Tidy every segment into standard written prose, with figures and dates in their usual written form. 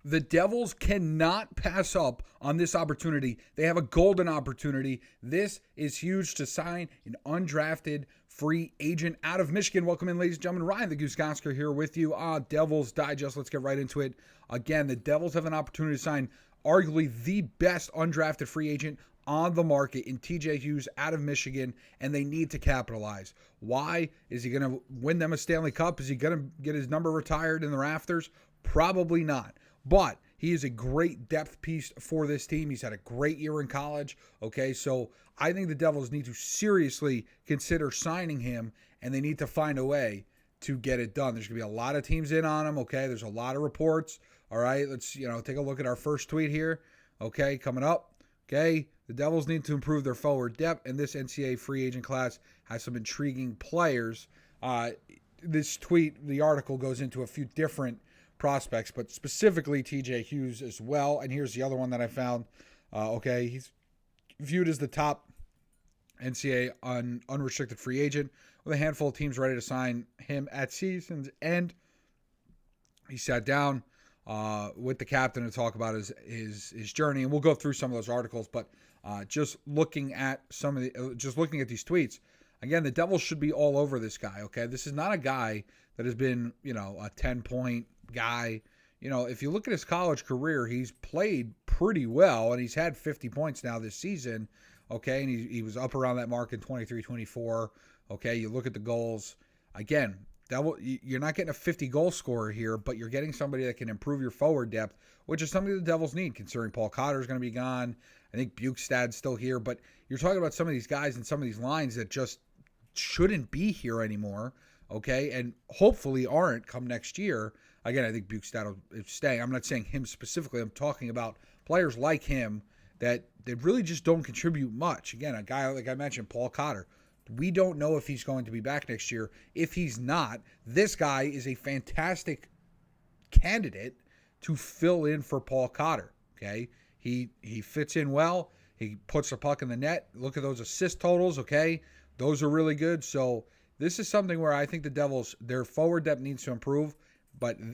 The Devils cannot pass up on this opportunity. They have a golden opportunity. This is huge to sign an undrafted free agent out of Michigan. Welcome in, ladies and gentlemen. Ryan the Gosiker here with you. Devils Digest. Let's get right into it. Again, the Devils have an opportunity to sign arguably the best undrafted free agent on the market in TJ Hughes out of Michigan, and they need to capitalize. Why? Is he going to win them a Stanley Cup? Is he going to get his number retired in the rafters? Probably not. But he is a great depth piece for this team. He's had a great year in college. Okay, so I think the Devils need to seriously consider signing him, and they need to find a way to get it done. There's going to be a lot of teams in on him. Okay, there's a lot of reports. All right, let's take a look at our first tweet here. Okay, coming up. Okay, the Devils need to improve their forward depth, and this NCAA free agent class has some intriguing players. This tweet, the article goes into a few different prospects, but specifically TJ Hughes as well. And here's the other one that I found. He's viewed as the top NCAA unrestricted free agent with a handful of teams ready to sign him at season's end. He sat down with the captain to talk about his journey, and we'll go through some of those articles. But just looking at these tweets, again, the Devils should be all over this guy. Okay, this is not a guy that has been a 10-point guy. If you look at his college career, he's played pretty well, and he's had 50 points now this season. Okay, and he was up around that mark in 23, 24. Okay, you look at the goals. Again, you're not getting a 50 goal scorer here, but you're getting somebody that can improve your forward depth, which is something the Devils need, considering Paul Cotter is going to be gone. I think Bukestad's still here, but you're talking about some of these guys and some of these lines that just shouldn't be here anymore. Okay, and hopefully aren't come next year. Again, I think Bukestad will stay. I'm not saying him specifically. I'm talking about players like him that they really just don't contribute much. Again, a guy like I mentioned, Paul Cotter. We don't know if he's going to be back next year. If he's not, this guy is a fantastic candidate to fill in for Paul Cotter. Okay, he fits in well. He puts the puck in the net. Look at those assist totals. Okay, those are really good. So this is something where I think the Devils, their forward depth needs to improve.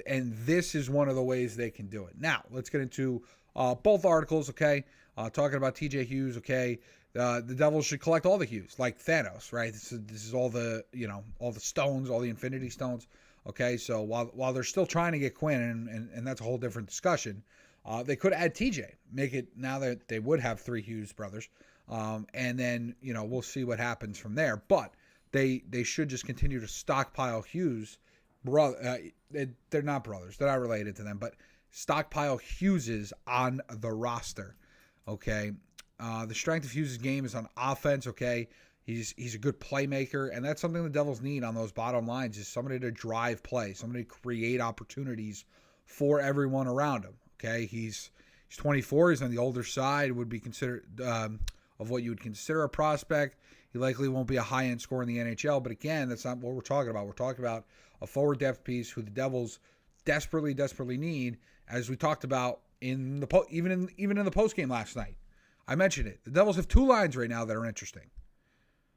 And this is one of the ways they can do it. Now, let's get into both articles, okay? Talking about TJ Hughes, okay? The Devils should collect all the Hughes, like Thanos, right? This is all the, all the stones, all the Infinity Stones, okay? So while they're still trying to get Quinn, and that's a whole different discussion, they could add TJ, make it now that they would have 3 Hughes brothers, and then, we'll see what happens from there. But they should just continue to stockpile Hughes. They're not brothers. They're not related to them, but stockpile Hugheses on the roster. Okay. The strength of Hughes' game is on offense. Okay. He's a good playmaker, and that's something the Devils need on those bottom lines, is somebody to drive play, somebody to create opportunities for everyone around him. Okay. He's 24. He's on the older side, would be considered of what you would consider a prospect. He likely won't be a high-end scorer in the NHL, but again, that's not what we're talking about. We're talking about a forward depth piece who the Devils desperately need, as we talked about in the even in the postgame last night. I mentioned it. The Devils have 2 lines right now that are interesting.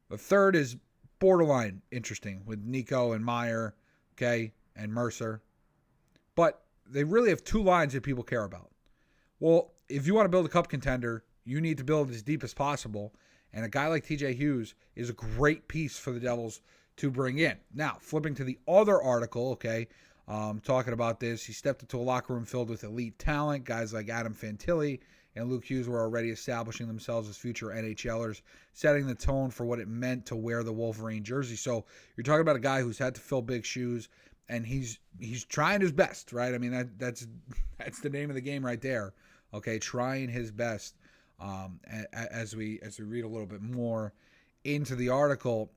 The third is borderline interesting with Nico and Meier, okay, and Mercer. But they really have 2 lines that people care about. Well, if you want to build a cup contender, you need to build as deep as possible. And a guy like TJ Hughes is a great piece for the Devils to bring in. Now, flipping to the other article, okay, talking about this, he stepped into a locker room filled with elite talent. Guys like Adam Fantilli and Luke Hughes were already establishing themselves as future NHLers, setting the tone for what it meant to wear the Wolverine jersey. So you're talking about a guy who's had to fill big shoes, and he's trying his best, right? I mean, that's the name of the game right there. Okay, trying his best. As we read a little bit more into the article,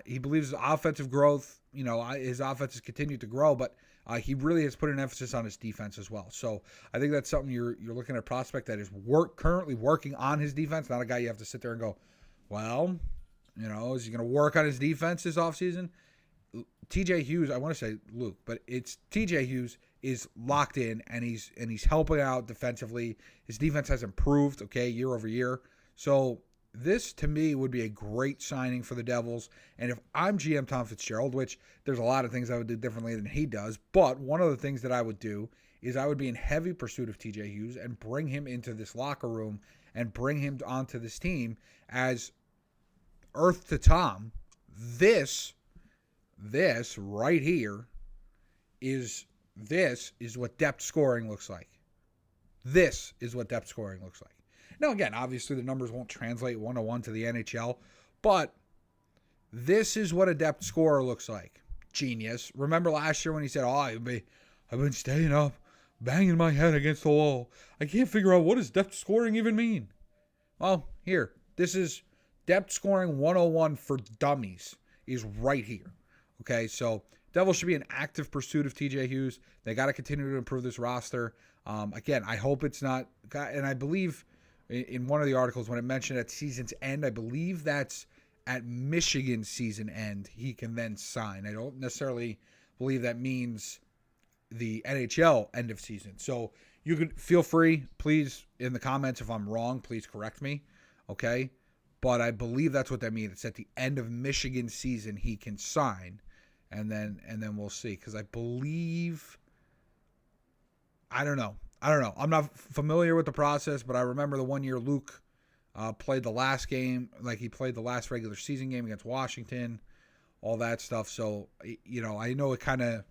he believes offensive growth, his offense has continued to grow, but he really has put an emphasis on his defense as well. So I think that's something you're looking at a prospect that is currently working on his defense, not a guy you have to sit there and go, well, is he going to work on his defense this offseason? TJ Hughes, I want to say Luke, but it's TJ Hughes is locked in, and he's helping out defensively. His defense has improved, okay, year over year. So this, to me, would be a great signing for the Devils. And if I'm GM Tom Fitzgerald, which there's a lot of things I would do differently than he does, but one of the things that I would do is I would be in heavy pursuit of TJ Hughes and bring him into this locker room and bring him onto this team as Earth to Tom. This right here is what depth scoring looks like. This is what depth scoring looks like. Now, again, obviously the numbers won't translate one-to-one to the NHL, but this is what a depth scorer looks like. Genius. Remember last year when he said, I've been staying up, banging my head against the wall. I can't figure out what does depth scoring even mean. Well, here. This is depth scoring 101 for dummies is right here. Okay, so Devils should be in active pursuit of TJ Hughes. They got to continue to improve this roster. Again, I hope it's not, and I believe in one of the articles when it mentioned at season's end, I believe that's at Michigan's season end, he can then sign. I don't necessarily believe that means the NHL end of season. So you could feel free, please, in the comments, if I'm wrong, please correct me, okay? But I believe that's what that means. It's at the end of Michigan's season he can sign, and then we'll see. Because I believe, I don't know. I'm not familiar with the process, but I remember the 1 year Luke played the last game, like he played the last regular season game against Washington, all that stuff. So, I know it's a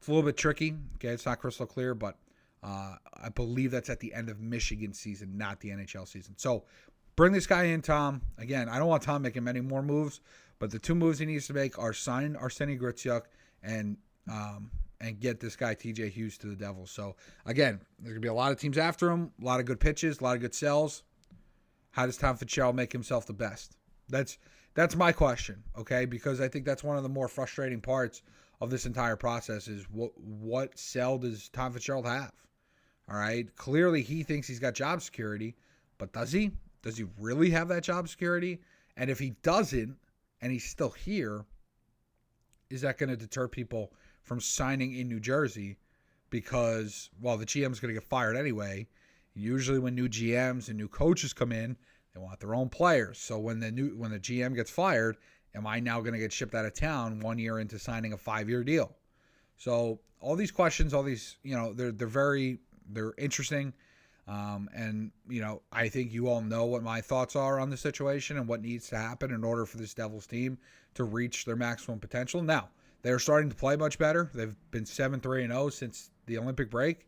little bit tricky. Okay, it's not crystal clear, but I believe that's at the end of Michigan season, not the NHL season. So bring this guy in, Tom. Again, I don't want Tom making many more moves, but the two moves he needs to make are sign Arseny Griciuk and get this guy TJ Hughes to the Devils. So again, there's gonna be a lot of teams after him, a lot of good pitches, a lot of good sells. How does Tom Fitzgerald make himself the best? That's my question, okay? Because I think that's one of the more frustrating parts of this entire process is what sell does Tom Fitzgerald have? All right, clearly he thinks he's got job security, but does he? Does he really have that job security? And if he doesn't, and he's still here, is that going to deter people from signing in New Jersey? Because, well, the GM's going to get fired anyway. Usually when new GMs and new coaches come in, they want their own players. So when the GM gets fired, am I now going to get shipped out of town 1 year into signing a 5-year deal? So all these questions, they're interesting. And I think you all know what my thoughts are on the situation and what needs to happen in order for this Devils team to reach their maximum potential. Now, they're starting to play much better. They've been 7-3-0 since the Olympic break.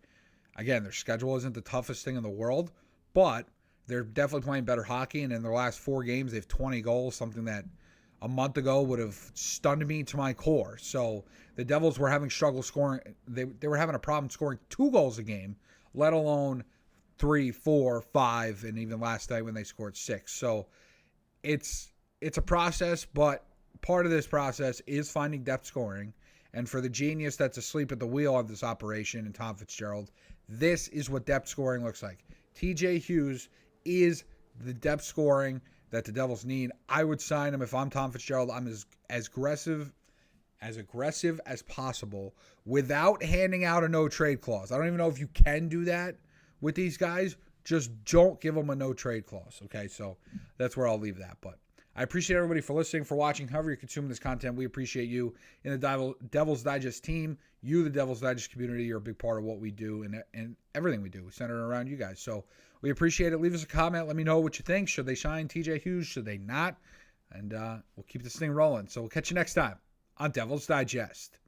Again, their schedule isn't the toughest thing in the world, but they're definitely playing better hockey. And in their last 4 games, they have 20 goals, something that a month ago would have stunned me to my core. So the Devils were having struggle scoring. They were having a problem scoring 2 goals a game, let alone 3, 4, 5, and even last night when they scored 6. So it's a process, but part of this process is finding depth scoring. And for the genius that's asleep at the wheel of this operation in Tom Fitzgerald, this is what depth scoring looks like. TJ Hughes is the depth scoring that the Devils need. I would sign him if I'm Tom Fitzgerald. I'm as aggressive as possible without handing out a no-trade clause. I don't even know if you can do that with these guys. Just don't give them a no-trade clause, okay? So that's where I'll leave that. But I appreciate everybody for listening, for watching, however you're consuming this content. We appreciate you in the Devils Digest team. You, the Devils Digest community, you're a big part of what we do and everything we do. We center it around you guys. So we appreciate it. Leave us a comment. Let me know what you think. Should they sign TJ Hughes? Should they not? And we'll keep this thing rolling. So we'll catch you next time on Devils Digest.